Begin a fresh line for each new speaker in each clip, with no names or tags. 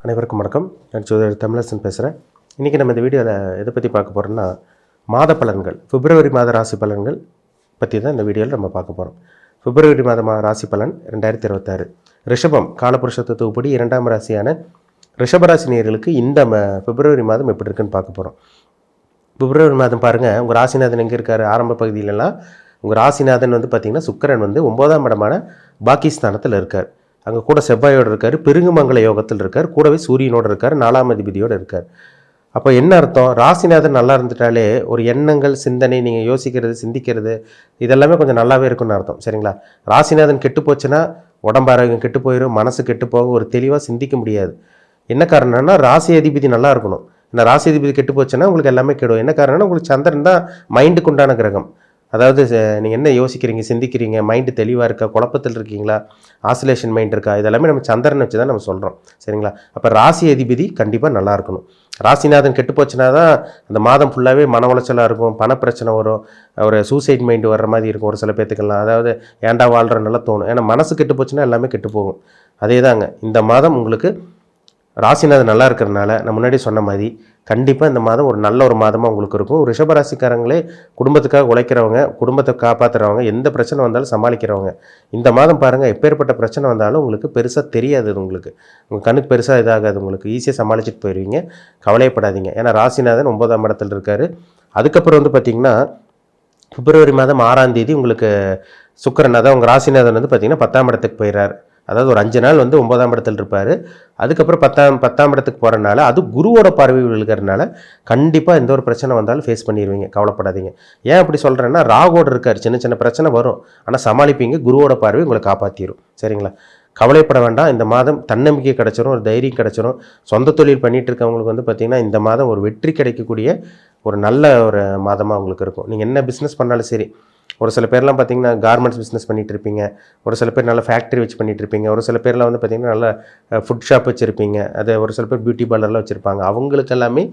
அனைவருக்கும் வணக்கம். நான் ஜோதிடர் தமிழரசன் பேசுகிறேன். இன்றைக்கி நம்ம இந்த வீடியோவில் எதை பற்றி பார்க்க போகிறோம்னா, மாத பலன்கள், பிப்ரவரி மாத ராசி பலன்கள் பற்றி தான் இந்த வீடியோவில் நம்ம பார்க்க போகிறோம். பிப்ரவரி மாத ராசி பலன் 2026. ரிஷபம் காலபுருஷ தத்துவப்படி 2ஆம் ராசியான ரிஷபராசி நேயர்களுக்கு இந்த பிப்ரவரி மாதம் எப்படி இருக்குன்னு பார்க்க போகிறோம். பிப்ரவரி மாதம் பாருங்கள், உங்கள் ராசிநாதன் எங்கே இருக்கார்? ஆரம்ப பகுதியிலலாம் உங்கள் ராசிநாதன் வந்து பார்த்திங்கன்னா சுக்கிரன் வந்து 9ஆம் இடமான பாகிஸ்தானத்தில் இருக்கார். அங்கே கூட செவ்வாயோடு இருக்கார், பெருங்குமங்கல யோகத்தில் இருக்கார், கூடவே சூரியனோடு இருக்கார், 4ஆம் அதிபதியோடு இருக்கார். அப்போ என்ன அர்த்தம்? ராசிநாதன் நல்லா இருந்துட்டாலே ஒரு எண்ணங்கள், சிந்தனை, நீங்கள் யோசிக்கிறது, சிந்திக்கிறது இதெல்லாமே கொஞ்சம் நல்லாவே இருக்குன்னு அர்த்தம். சரிங்களா? ராசிநாதன் கெட்டு போச்சுன்னா உடம்பு ஆரோக்கியம் கெட்டு போயிடும், மனசு கெட்டு போக, ஒரு தெளிவாக சிந்திக்க முடியாது. என்ன காரணம்னா ராசி அதிபதி நல்லா இருக்கணும். இந்த ராசி அதிபதி கெட்டு போச்சுன்னா உங்களுக்கு எல்லாமே கெடும். என்ன காரணம்னா உங்களுக்கு சந்திரன் தான் மைண்டுக்கு உண்டான கிரகம். அதாவது நீங்கள் என்ன யோசிக்கிறீங்க, சிந்திக்கிறீங்க, மைண்டு தெளிவாக இருக்கா, குழப்பத்தில் இருக்கீங்களா, ஆசிலேஷன் மைண்ட் இருக்கா, இதெல்லாமே நம்ம சந்திரனை வச்சு தான் நம்ம சொல்கிறோம். சரிங்களா? அப்போ ராசி அதிபதி கண்டிப்பாக நல்லா இருக்கணும். ராசிநாதன் கெட்டு போச்சுன்னா தான் அந்த மாதம் ஃபுல்லாகவே மன உளைச்சலாக இருக்கும், பணப்பிரச்சனை வரும், ஒரு சூசைட் மைண்டு வர்ற மாதிரி இருக்கும் ஒரு சில பேத்துக்கெல்லாம். அதாவது ஏண்டா வாழ்கிறனால தோணும். ஏன்னா மனசு கெட்டு போச்சுன்னா எல்லாமே கெட்டு போகும். அதே தாங்க இந்த மாதம் உங்களுக்கு ராசிநாதன் நல்லா இருக்கிறதுனால நான் முன்னாடி சொன்ன மாதிரி கண்டிப்பாக இந்த மாதம் ஒரு நல்ல ஒரு மாதமாக உங்களுக்கு இருக்கும். ரிஷபராசிக்காரங்களே குடும்பத்துக்காக உழைக்கிறவங்க, குடும்பத்தை காப்பாற்றுறவங்க, எந்த பிரச்சனை வந்தாலும் சமாளிக்கிறவங்க, இந்த மாதம் பாருங்கள் எப்பேற்பட்ட பிரச்சனை வந்தாலும் உங்களுக்கு பெருசாக தெரியாது. உங்களுக்கு உங்கள் கண்ணுக்கு பெருசாக இதாகாது. உங்களுக்கு ஈஸியாக சமாளிச்சுட்டு போயிடுவீங்க. கவலையப்படாதீங்க. ஏன்னா ராசிநாதன் 9ஆம் இடத்துல இருக்கார். அதுக்கப்புறம் வந்து பார்த்திங்கன்னா பிப்ரவரி மாதம் 6ஆம் தேதி உங்களுக்கு சுக்கிரன், அதான் உங்கள் ராசிநாதன் வந்து பார்த்திங்கன்னா 10ஆம் இடத்துக்கு போயிடுறார். அதாவது ஒரு 5 நாள் வந்து 9ஆம் இடத்துல இருப்பார். அதுக்கப்புறம் 10ஆம் இடத்துக்கு போகிறனால, அது குருவோட பார்வை விழுகிறதுனால கண்டிப்பாக எந்த ஒரு பிரச்சனை வந்தாலும் ஃபேஸ் பண்ணிடுவீங்க. கவலைப்படாதீங்க. ஏன் அப்படி சொல்கிறேன்னா, ராகுவோடு இருக்கார், சின்ன சின்ன பிரச்சனை வரும், ஆனால் சமாளிப்பீங்க. குருவோட பார்வை உங்களை காப்பாற்றிடும். சரிங்களா? கவலைப்பட வேண்டாம். இந்த மாதம் தன்னம்பிக்கை கிடச்சிரும், ஒரு தைரியம் கிடச்சிரும். சொந்த தொழில் பண்ணிகிட்டு இருக்கவங்களுக்கு வந்து பார்த்திங்கன்னா இந்த மாதம் ஒரு வெற்றி கிடைக்கக்கூடிய ஒரு நல்ல ஒரு மாதமாக உங்களுக்கு இருக்கும். நீங்கள் என்ன பிஸ்னஸ் பண்ணாலும் சரி. ஒரு சில பேர்லாம் பார்த்திங்கன்னா கார்மெண்ட்ஸ் பிஸ்னஸ் பண்ணிகிட்டு இருப்பீங்க, ஒரு சில பேர் நல்ல ஃபேக்ட்ரி வச்சு பண்ணிகிட்டு இருப்பீங்க, ஒரு சில பேர்லாம் வந்து பார்த்திங்கன்னா நல்ல ஃபுட் ஷாப் வச்சுருப்பீங்க, அது ஒரு சில பேர் பியூட்டி பார்லர்லாம் வச்சுருப்பாங்க. அவங்களுக்கு எல்லாமே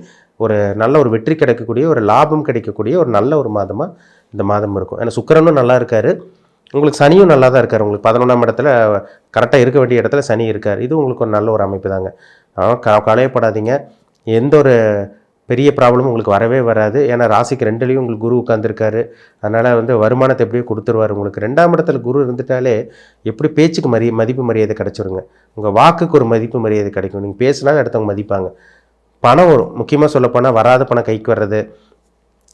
ஒரு நல்ல ஒரு வெற்றி கிடைக்கக்கூடிய, ஒரு லாபம் கிடைக்கக்கூடிய ஒரு நல்ல ஒரு மாதமாக இந்த மாதம் இருக்கும். ஏன்னா சுக்கிரனும் நல்லா இருக்கார், உங்களுக்கு சனியும் நல்லா தான் இருக்கார். உங்களுக்கு 11ஆம் இடத்துல கரெக்டாக இருக்க வேண்டிய இடத்துல சனி இருக்கார். இது உங்களுக்கு ஒரு நல்ல ஒரு அமைப்பு தாங்க. ஆனால் கவலையப்படாதீங்க. எந்த ஒரு பெரிய ப்ராப்ளமும் உங்களுக்கு வரவே வராது. ஏன்னா ராசிக்கு 2லேயும் உங்களுக்கு குரு உட்காந்துருக்காரு. அதனால் வந்து வருமானத்தை எப்படியோ கொடுத்துருவார். உங்களுக்கு 2ஆம் இடத்துல குரு இருந்துட்டாலே எப்படி பேச்சுக்கு மதிப்பு மரியாதை கிடச்சிருங்க. உங்கள் வாக்குக்கு ஒரு மதிப்பு மரியாதை கிடைக்கும். நீங்கள் பேசினாலும் அடுத்தவங்க மதிப்பாங்க. பணம் வரும். முக்கியமாக சொல்லப்போனால் வராத பணம் கைக்கு வர்றது,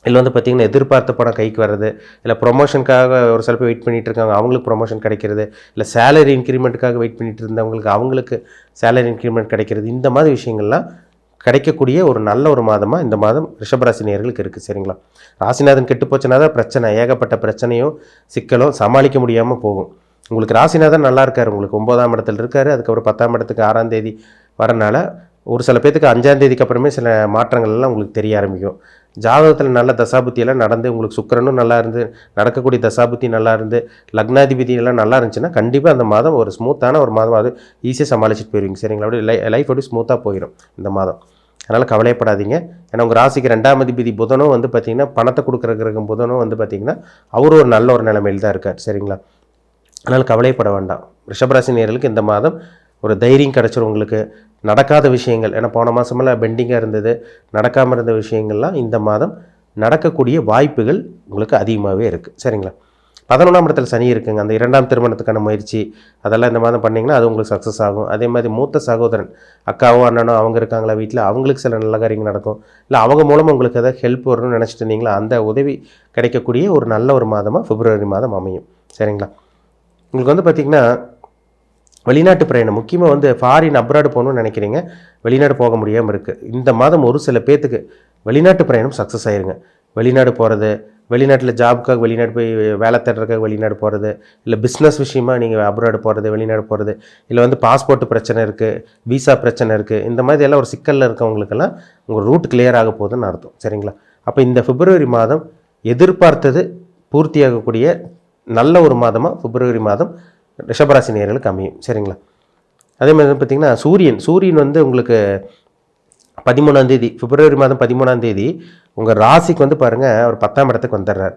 இல்லை வந்து பார்த்திங்கன்னா எதிர்பார்த்த பணம் கைக்கு வர்றது, இல்லை ப்ரொமோஷனுக்காக ஒரு சில பேர் வெயிட் பண்ணிகிட்டு இருக்காங்க, அவங்களுக்கு ப்ரொமோஷன் கிடைக்கிறது, இல்லை சேலரி இன்க்ரிமெண்ட்டுக்காக வெயிட் பண்ணிகிட்டு இருந்தவங்களுக்கு அவங்களுக்கு சேலரி இன்க்ரிமெண்ட் கிடைக்கிறது, இந்த மாதிரி விஷயங்கள்லாம் கிடைக்கக்கூடிய ஒரு நல்ல ஒரு மாதமாக இந்த மாதம் ரிஷபராசி நேயர்களுக்கு இருக்குது. சரிங்களா? ராசிநாதன் கெட்டு போச்சுன்னா தான் பிரச்சனை, ஏகப்பட்ட பிரச்சனையும் சிக்கலும் சமாளிக்க முடியாமல் போகும். உங்களுக்கு ராசிநாதன் நல்லா இருக்கார், உங்களுக்கு 9ஆம் இடத்துல இருக்கார். அதுக்கப்புறம் 10ஆம் இடத்துக்கு 6ஆம் தேதி வரனால ஒரு சில பேத்துக்கு 5ஆம் தேதிக்கு அப்புறமே சில மாற்றங்கள்லாம் உங்களுக்கு தெரிய ஆரம்பிக்கும். ஜாதகத்தில் நல்ல தசாபுத்தியெல்லாம் நடந்து உங்களுக்கு சுக்கிரனும் நல்லா இருந்து, நடக்கக்கூடிய தசாபுத்தி நல்லா இருந்து, லக்னாதிபதியெல்லாம் நல்லா இருந்துச்சுன்னா கண்டிப்பாக அந்த மாதம் ஒரு ஸ்மூத்தான ஒரு மாதம், அது ஈஸியாக சமாளிச்சுட்டு போயிடுவீங்க. சரிங்களா? அப்படியே லைஃப் அப்படி ஸ்மூத்தாக போயிடும் இந்த மாதம். அதனால் கவலைப்படாதீங்க. ஏன்னா உங்கள் ராசிக்கு 2ஆம் அதிபதி புதனும் வந்து பார்த்திங்கன்னா பணத்தை கொடுக்குற கிரகம் புதனும் வந்து பார்த்திங்கன்னா அவரும் ஒரு நல்ல ஒரு நிலைமையில் தான் இருக்கார். சரிங்களா? அதனால் கவலைப்பட வேண்டாம். ரிஷபராசி நேயர்களுக்கு இந்த மாதம் ஒரு தைரியம் கிடச்சிரும். உங்களுக்கு நடக்காத விஷயங்கள், ஏன்னா போன மாதமெல்லாம் பெண்டிங்காக இருந்தது, நடக்காமல் இருந்த விஷயங்கள்லாம் இந்த மாதம் நடக்கக்கூடிய வாய்ப்புகள் உங்களுக்கு அதிகமாகவே இருக்குது. சரிங்களா? 11ஆம் இடத்துல சனி இருக்குங்க. அந்த 2ஆம் திருமணத்துக்கான முயற்சி அதெல்லாம் இந்த மாதம் பண்ணிங்கன்னா அது உங்களுக்கு சக்ஸஸ் ஆகும். அதே மாதிரி மூத்த சகோதரன், அக்காவோ அண்ணனோ அவங்க இருக்காங்களா வீட்டில், அவங்களுக்கு சில நல்ல காரியங்கள் நடக்கும். இல்லை அவங்க மூலமாக உங்களுக்கு எதாவது ஹெல்ப் வரும்னு நினச்சிட்டு இருந்தீங்களா, அந்த உதவி கிடைக்கக்கூடிய ஒரு நல்ல ஒரு மாதமாக பிப்ரவரி மாதம் அமையும். சரிங்களா? உங்களுக்கு வந்து பார்த்திங்கன்னா வெளிநாட்டு பிரயாணம், முக்கியமாக வந்து ஃபாரின் அப்ராடு போகணும்னு நினைக்கிறீங்க, வெளிநாடு போக முடியாமல் இருக்குது. இந்த மாதம் ஒரு சில பேர்த்துக்கு வெளிநாட்டு பிரயாணம் சக்ஸஸ் ஆயிருங்க. வெளிநாடு போகிறது, வெளிநாட்டில் ஜாபுக்காக வெளிநாடு போய் வேலை தேடுறதுக்காக வெளிநாடு போகிறது, இல்லை பிஸ்னஸ் விஷயமாக நீங்கள் அப்ராடு போகிறது, வெளிநாடு போகிறது, இல்லை வந்து பாஸ்போர்ட் பிரச்சனை இருக்குது, விசா பிரச்சனை இருக்குது, இந்த மாதிரி எல்லாம் ஒரு சிக்கலில் இருக்கவங்களுக்கெல்லாம் உங்கள் ரூட் கிளியர் ஆக போகுதுன்னு அர்த்தம். சரிங்களா? அப்போ இந்த பிப்ரவரி மாதம் எதிர்பார்த்தது பூர்த்தியாகக்கூடிய நல்ல ஒரு மாதமாக பிப்ரவரி மாதம் ரிஷபராசி நேயர்களுக்கு அமையும். சரிங்களா? அதே மாதிரி பார்த்திங்கன்னா சூரியன் வந்து உங்களுக்கு 13ஆம் தேதி, பிப்ரவரி மாதம் 13ஆம் தேதி உங்கள் ராசிக்கு வந்து பாருங்கள் அவர் 10ஆம் இடத்துக்கு வந்துடுறார்,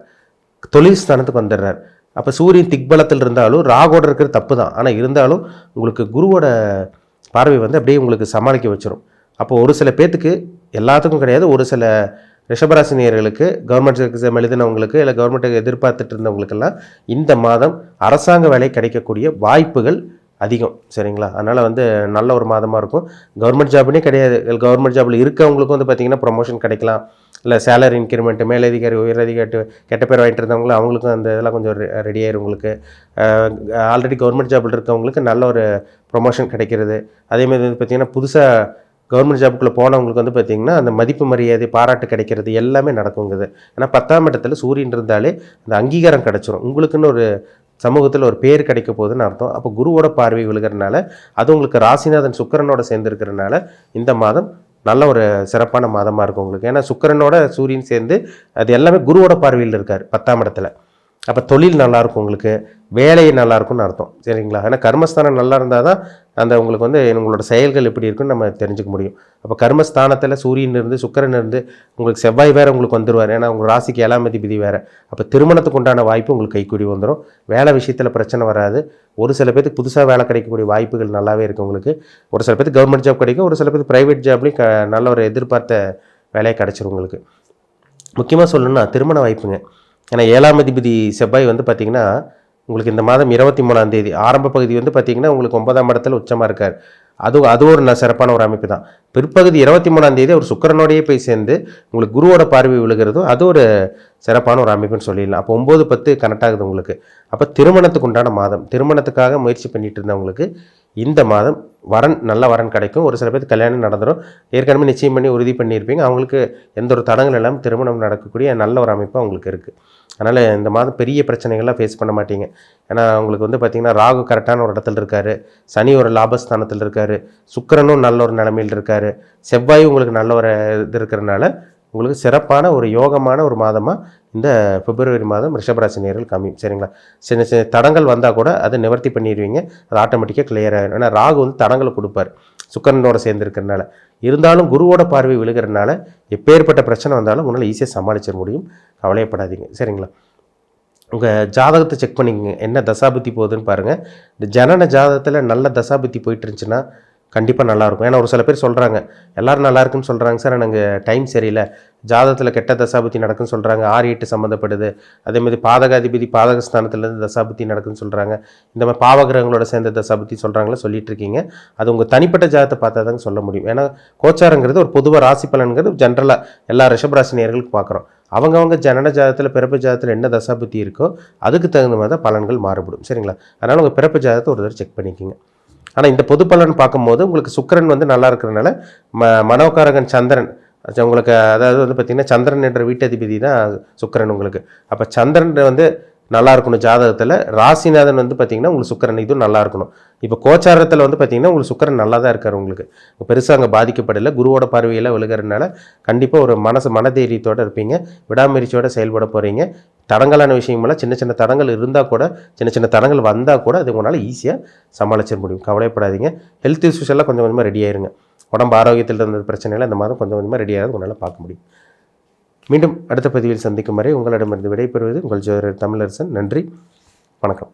தொழில் ஸ்தானத்துக்கு வந்துடுறார். அப்போ சூரியன் திக்பலத்தில் இருந்தாலும் ராகோட இருக்கிறது தப்பு தான். ஆனால் இருந்தாலும் உங்களுக்கு குருவோட பார்வை வந்து அப்படியே உங்களுக்கு சமாளிக்க வச்சிடும். அப்போ ஒரு சில பேர்த்துக்கு, எல்லாத்துக்கும் கிடையாது, ஒரு சில ரிஷபராசினியர்களுக்கு கவர்மெண்ட் எக்ஸாம் எழுதினவங்களுக்கு இல்லை கவர்மெண்ட்டுக்கு எதிர்பார்த்துட்டு இருந்தவங்களுக்கெல்லாம் இந்த மாதம் அரசாங்க வேலை கிடைக்கக்கூடிய வாய்ப்புகள் அதிகம். சரிங்களா? அதனால் வந்து நல்ல ஒரு மாதமாக இருக்கும். கவர்மெண்ட் ஜாப்னே கிடையாது, கவர்மெண்ட் ஜாபில் இருக்கவங்களுக்கும் வந்து பார்த்திங்கன்னா ப்ரொமோஷன் கிடைக்கலாம், இல்லை சேலரி இன்க்ரிமெண்ட்டு, மேலதிகாரி உயரதிகாரி கெட்ட பேர் வாங்கிட்டு இருந்தவங்களும் அவங்களுக்கும் அந்த இதெல்லாம் கொஞ்சம் ரெடி ஆயிரும். உங்களுக்கு ஆல்ரெடி கவர்மெண்ட் ஜாபில் இருக்கவங்களுக்கு நல்ல ஒரு ப்ரொமோஷன் கிடைக்கிறது. அதேமாதிரி வந்து பார்த்திங்கன்னா புதுசாக கவர்மெண்ட் ஜாப்புக்குள்ளே போனவங்களுக்கு வந்து பார்த்திங்கன்னா அந்த மதிப்பு மரியாதை பாராட்டு கிடைக்கிறது எல்லாமே நடக்குங்குது. ஏன்னா 10ஆம் இடத்துல சூரியன் இருந்தாலே அந்த அங்கீகாரம் கிடச்சிரும். உங்களுக்குன்னு ஒரு சமூகத்தில் ஒரு பேர் கிடைக்க போகுதுன்னு அர்த்தம். அப்போ குருவோட பார்வை விழுகிறதுனால, அது உங்களுக்கு ராசிநாதன் சுக்கிரனோட சேர்ந்துருக்கிறதுனால இந்த மாதம் நல்ல ஒரு சிறப்பான மாதமாக இருக்கும் உங்களுக்கு. ஏன்னா சுக்கிரனோட சூரியன் சேர்ந்து அது எல்லாமே குருவோட பார்வையில் இருக்கார் 10ஆம் இடத்துல. அப்போ தொழில் நல்லாயிருக்கும் உங்களுக்கு, வேலை நல்லாயிருக்கும்னு அர்த்தம். சரிங்களா? ஏன்னா கர்மஸ்தானம் நல்லா இருந்தால் தான் அந்த உங்களுக்கு வந்து உங்களோட செயல்கள் எப்படி இருக்குன்னு நம்ம தெரிஞ்சுக்க முடியும். அப்போ கர்மஸ்தானத்தில் சூரியன் இருந்து சுக்கிரன் இருந்து உங்களுக்கு செவ்வாய் வேறு உங்களுக்கு வந்துடுவார். ஏன்னா உங்கள் ராசிக்கு 7ஆம் அதிபதி வேறு. அப்போ திருமணத்துக்கு உண்டான வாய்ப்பு உங்களுக்கு கைக்கூடி வந்துடும். வேலை விஷயத்தில் பிரச்சனை வராது. ஒரு சில பேருக்கு புதுசாக வேலை கிடைக்கக்கூடிய வாய்ப்புகள் நல்லாவே இருக்குது உங்களுக்கு. ஒரு சில பேருக்கு கவர்மெண்ட் ஜாப் கிடைக்கும், ஒரு சில பேருக்கு ப்ரைவேட் ஜாப்லேயும் நல்ல ஒரு எதிர்பார்த்த வேலையை கிடச்சிரும் உங்களுக்கு. முக்கியமாக சொல்லணும்னா திருமண வாய்ப்புங்க. ஏன்னா 7ஆம் அதிபதி செவ்வாய் வந்து பார்த்திங்கன்னா உங்களுக்கு இந்த மாதம் 23ஆம் தேதி ஆரம்ப பகுதி வந்து பார்த்திங்கன்னா உங்களுக்கு 9ஆம் இடத்துல உச்சமாக இருக்கார். அது ஒரு சிறப்பான ஒரு அமைப்பு தான். பிற்பகுதி 23ஆம் தேதி அவர் சுக்கிரனோடையே போய் சேர்ந்து உங்களுக்கு குருவோட பார்வை விழுகிறதும் அது ஒரு சிறப்பான ஒரு அமைப்புன்னு சொல்லிடலாம். அப்போ 9-10 கனெக்ட் ஆகுது உங்களுக்கு. அப்போ திருமணத்துக்கு உண்டான மாதம், திருமணத்துக்காக முயற்சி பண்ணிட்டு இருந்தவங்களுக்கு இந்த மாதம் நல்ல வரன் கிடைக்கும். ஒரு சில பேருக்கு கல்யாணம் நடந்துடும். ஏற்கனவே நிச்சயம் பண்ணி உறுதி பண்ணியிருப்பீங்க, அவங்களுக்கு எந்த ஒரு தடங்கள் இல்லாமல் திருமணம் நடக்கக்கூடிய நல்ல ஒரு அமைப்பு அவங்களுக்கு இருக்குது. அதனால் இந்த மாதம் பெரிய பிரச்சனைகள்லாம் ஃபேஸ் பண்ண மாட்டீங்க. ஏன்னா உங்களுக்கு வந்து பார்த்திங்கன்னா ராகு கரெக்டான ஒரு இடத்துல இருக்கார், சனி ஒரு லாபஸ்தானத்தில் இருக்கார், சுக்கிரனும் நல்ல ஒரு நிலைமையில் இருக்கார், செவ்வாயும் உங்களுக்கு நல்ல ஒரு இது இருக்கிறனால உங்களுக்கு சிறப்பான ஒரு யோகமான ஒரு மாதமாக இந்த பிப்ரவரி மாதம் ரிஷபராசினியர்கள் காமியும். சரிங்களா? சின்ன சின்ன தடங்கள் வந்தால் கூட அதை நிவர்த்தி பண்ணிடுவீங்க. அது ஆட்டோமேட்டிக்காக கிளியர் ஆகிடும். ஏன்னா ராகு வந்து தடங்களை கொடுப்பார் சுக்கிரனோட சேர்ந்துருக்கிறதுனால. இருந்தாலும் குருவோட பார்வை விழுகிறதுனால எப்பேற்பட்ட பிரச்சனை வந்தாலும் உங்களால் ஈஸியாக சமாளிச்சிட முடியும். கவலையப்படாதீங்க. சரிங்களா? உங்கள் ஜாதகத்தை செக் பண்ணிக்கங்க, என்ன தசாபுத்தி போகுதுன்னு பாருங்கள். இந்த ஜனன ஜாதகத்தில் நல்ல தசாபுத்தி போயிட்டு இருந்துச்சுன்னா கண்டிப்பாக நல்லாயிருக்கும். ஏன்னா ஒரு சில பேர் சொல்கிறாங்க, எல்லோரும் நல்லா இருக்குன்னு சொல்கிறாங்க சார், எனக்கு டைம் சரியில்லை, ஜாதகத்தில் கெட்ட தசாபுத்தி நடக்குன்னு சொல்கிறாங்க, 6-8 சம்மந்தப்படுது, அதேமாதிரி பாதகாதிபதி பாதகஸ்தானத்துலேருந்து தசாபுத்தி நடக்குன்னு சொல்கிறாங்க, இந்த மாதிரி பாவகிரகங்களோட சேர்ந்த தசாபுத்தி சொல்கிறாங்களே சொல்லிட்டு இருக்கீங்க. அது உங்கள் தனிப்பட்ட ஜாதகத்தை பார்த்தா தாங்க சொல்ல முடியும். ஏன்னா கோச்சாரங்கிறது ஒரு பொதுவாக ராசி பலன்கிறது ஜென்ரலாக எல்லா ரிஷபராசினியர்களுக்கு பார்க்குறோம். அவங்கவுங்க ஜனன ஜாதகத்தில் பிறப்பு ஜாதகத்தில் என்ன தசாபுத்தி இருக்கோ அதுக்கு தகுந்த மாதிரி தான் பலன்கள் மாறுபடும். சரிங்களா? அதனால் உங்கள் பிறப்பு ஜாதகத்தை ஒரு தடவை செக் பண்ணிக்கோங்க. ஆனால் இந்த பொது பலன் பார்க்கும்போது உங்களுக்கு சுக்கிரன் வந்து நல்லா இருக்கிறதுனால மனோகாரகன் சந்திரன் உங்களுக்கு, அதாவது வந்து பார்த்திங்கன்னா சந்திரன் என்ற வீட்டதிபதி தான் சுக்கிரன் உங்களுக்கு. அப்போ சந்திரன் வந்து நல்லா இருக்கணும் ஜாதகத்தில். ராசிநாதன் வந்து பார்த்திங்கன்னா உங்களுக்கு சுக்கிரன் இதுவும் நல்லா இருக்கணும். இப்போ கோச்சாரத்தில் வந்து பார்த்திங்கன்னா உங்களுக்கு சுக்கிரன் நல்லா தான் இருக்கார். உங்களுக்கு பெருசாக அங்கே பாதிக்கப்படலை. குருவோட பார்வையெல்லாம் விழுகிறதுனால கண்டிப்பாக ஒரு மனதைரியத்தோடு இருப்பீங்க, விடாமுயற்சியோடு செயல்பட போகிறீங்க. தடங்கலான விஷயமெல்லாம் சின்ன சின்ன தடங்கள் இருந்தால் கூட, சின்ன சின்ன தடங்கள் வந்தால் கூட அது உங்களால் ஈஸியாக சமாளிச்சிட முடியும். கவலைப்படாதீங்க. ஹெல்த் இஷ்யூஸ் எல்லாம் கொஞ்சம் கொஞ்சமாக ரெடி ஆயிருங்க. உடம்பு ஆரோக்கியத்தில் இருந்த பிரச்சனைகள் இந்த மாதம் கொஞ்சம் கொஞ்சமாக ரெடி ஆகிறது உங்களால் பார்க்க முடியும். மீண்டும் அடுத்த பதிவில் சந்திக்கும் வரை உங்களிடமிருந்து விடைபெறுவது உங்கள் ஜோதிடர் தமிழரசன். நன்றி, வணக்கம்.